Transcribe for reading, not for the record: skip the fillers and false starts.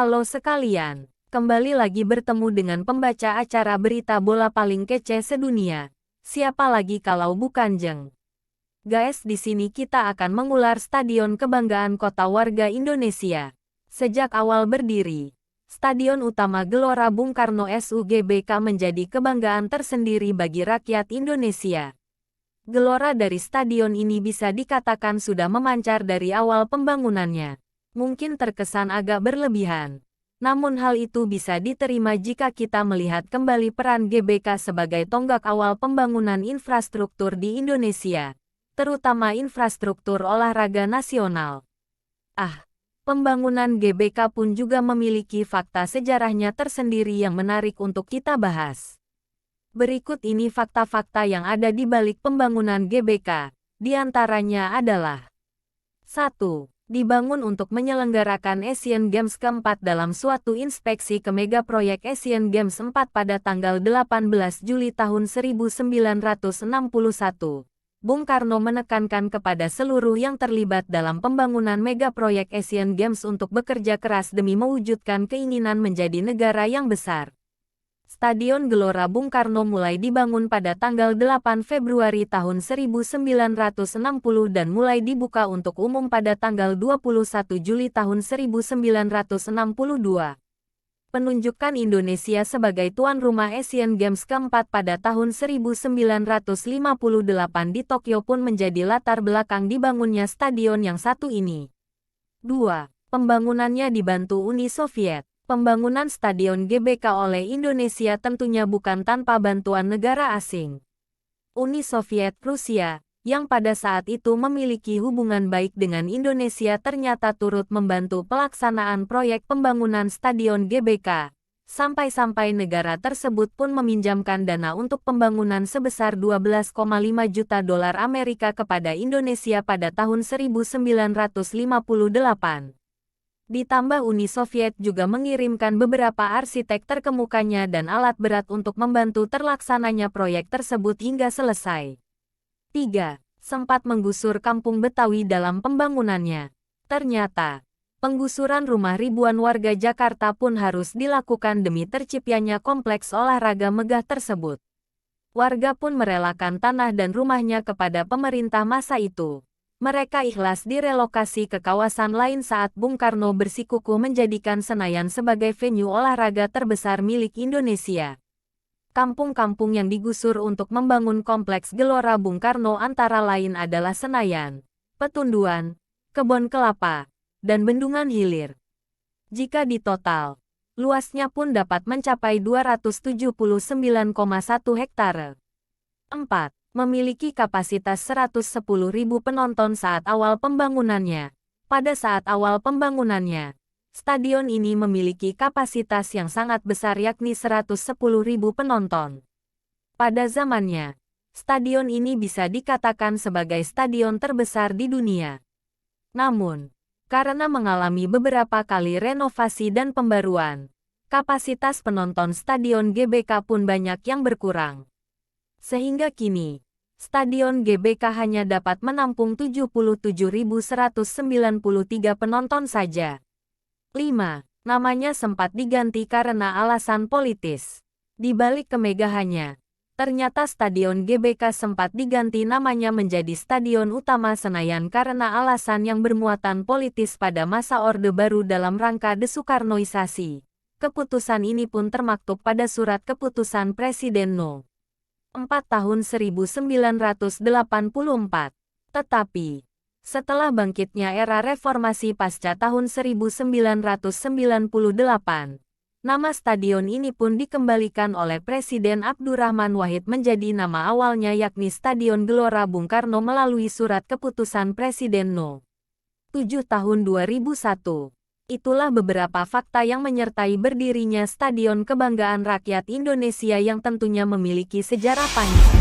Halo sekalian, kembali lagi bertemu dengan pembaca acara berita bola paling kece sedunia. Siapa lagi kalau bukan Jeng? Guys, di sini kita akan mengular stadion kebanggaan kota warga Indonesia. Sejak awal berdiri, Stadion Utama Gelora Bung Karno SUGBK menjadi kebanggaan tersendiri bagi rakyat Indonesia. Gelora dari stadion ini bisa dikatakan sudah memancar dari awal pembangunannya. Mungkin terkesan agak berlebihan. Namun hal itu bisa diterima jika kita melihat kembali peran GBK sebagai tonggak awal pembangunan infrastruktur di Indonesia, terutama infrastruktur olahraga nasional. Pembangunan GBK pun juga memiliki fakta sejarahnya tersendiri yang menarik untuk kita bahas. Berikut ini fakta-fakta yang ada di balik pembangunan GBK. Di antaranya adalah 1. Dibangun untuk menyelenggarakan Asian Games keempat dalam suatu inspeksi ke megaproyek Asian Games 4 pada tanggal 18 Juli tahun 1961. Bung Karno menekankan kepada seluruh yang terlibat dalam pembangunan megaproyek Asian Games untuk bekerja keras demi mewujudkan keinginan menjadi negara yang besar. Stadion Gelora Bung Karno mulai dibangun pada tanggal 8 Februari tahun 1960 dan mulai dibuka untuk umum pada tanggal 21 Juli tahun 1962. Penunjukan Indonesia sebagai tuan rumah Asian Games keempat pada tahun 1958 di Tokyo pun menjadi latar belakang dibangunnya stadion yang satu ini. 2. Pembangunannya dibantu Uni Soviet. Pembangunan Stadion GBK oleh Indonesia tentunya bukan tanpa bantuan negara asing. Uni Soviet Rusia, yang pada saat itu memiliki hubungan baik dengan Indonesia ternyata turut membantu pelaksanaan proyek pembangunan Stadion GBK. Sampai-sampai negara tersebut pun meminjamkan dana untuk pembangunan sebesar 12,5 juta dolar Amerika kepada Indonesia pada tahun 1958. Ditambah Uni Soviet juga mengirimkan beberapa arsitek terkemukanya dan alat berat untuk membantu terlaksananya proyek tersebut hingga selesai. 3. Sempat menggusur kampung Betawi dalam pembangunannya. Ternyata, penggusuran rumah ribuan warga Jakarta pun harus dilakukan demi terciptanya kompleks olahraga megah tersebut. Warga pun merelakan tanah dan rumahnya kepada pemerintah masa itu. Mereka ikhlas direlokasi ke kawasan lain saat Bung Karno bersikukuh menjadikan Senayan sebagai venue olahraga terbesar milik Indonesia. Kampung-kampung yang digusur untuk membangun kompleks Gelora Bung Karno antara lain adalah Senayan, Petunduan, Kebon Kelapa, dan Bendungan Hilir. Jika ditotal, luasnya pun dapat mencapai 279,1 hektare. 4. Memiliki kapasitas 110.000 penonton saat awal pembangunannya. Pada saat awal pembangunannya, stadion ini memiliki kapasitas yang sangat besar yakni 110.000 penonton. Pada zamannya, stadion ini bisa dikatakan sebagai stadion terbesar di dunia. Namun, karena mengalami beberapa kali renovasi dan pembaruan, kapasitas penonton stadion GBK pun banyak yang berkurang. Sehingga kini, Stadion GBK hanya dapat menampung 77.193 penonton saja. 5. Namanya sempat diganti karena alasan politis. Di balik kemegahannya, ternyata Stadion GBK sempat diganti namanya menjadi Stadion Utama Senayan karena alasan yang bermuatan politis pada masa Orde Baru dalam rangka desoekarnoisasi. Keputusan ini pun termaktub pada surat keputusan Presiden No. 4 tahun 1984. Tetapi, setelah bangkitnya era reformasi pasca tahun 1998, nama stadion ini pun dikembalikan oleh Presiden Abdurrahman Wahid menjadi nama awalnya yakni Stadion Gelora Bung Karno melalui surat keputusan Presiden No. 7 tahun 2001. Itulah beberapa fakta yang menyertai berdirinya Stadion Kebanggaan Rakyat Indonesia yang tentunya memiliki sejarah panjang.